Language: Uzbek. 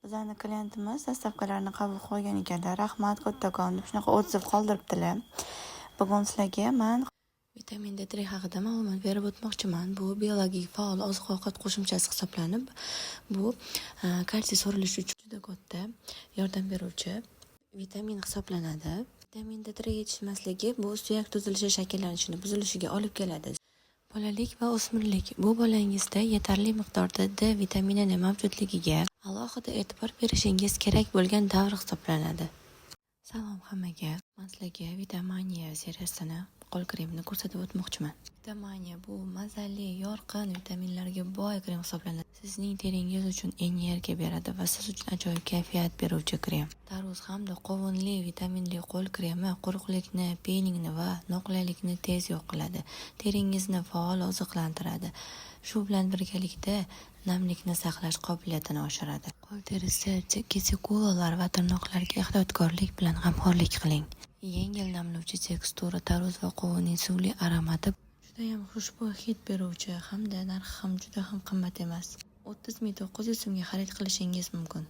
Bizani klientimiz dastavkalarni qabul qilgan ekanlar. Rahmat kattakon deb shunaqa otziv qoldiribdilar. Bugun sizlarga men vitamin D3 haqida ma'lumot berib o'tmoqchiman. Bu biologik faol oziq-ovqat qo'shimchasi hisoblanib, bu kalsiy so'rilishi uchun juda katta yordam beruvchi vitamin hisoblanadi. Vitamin D3 yetishmasligi bu suyak tuzilishi shakllanishini buzilishiga olib keladi. Bolalik va o'smirlik bu bolangizda yetarli miqdorda D vitaminini mavjudligiga alohida e'tibor berishingiz kerak bo'lgan davr hisoblanadi. Salom hammaga, men sizlarga Vitamania seriyasini qo'l kremini ko'rsatib o'tmoqchiman. Vitamania bu mazali, yorqin vitaminlarga boy krem hisoblanadi. Sizning teringiz uchun energiya beradi va siz uchun ajoyib kayfiyat beruvchi krem. Tarvuz hamda qovunli vitaminli qo'l kremi quruqlikni, peningni va noqulaylikni tez yo'q qiladi. Teringizni faol oziqlantiradi. Shu bilan birgalikda namlikni saqlash qobiliyatini oshiradi. Qo'l terisi, kutikulalar va tirnoqlarga ehtiyotkorlik bilan g'amxo'rlik qiling. Yengil namlovchi tekstura, tarvuz va qovunning suvli aromati juda ham xushbo'y hid beruvchi hamda narxi ham juda ham qimmat emas. 30 900 so'mga xarid qilishingiz mumkin.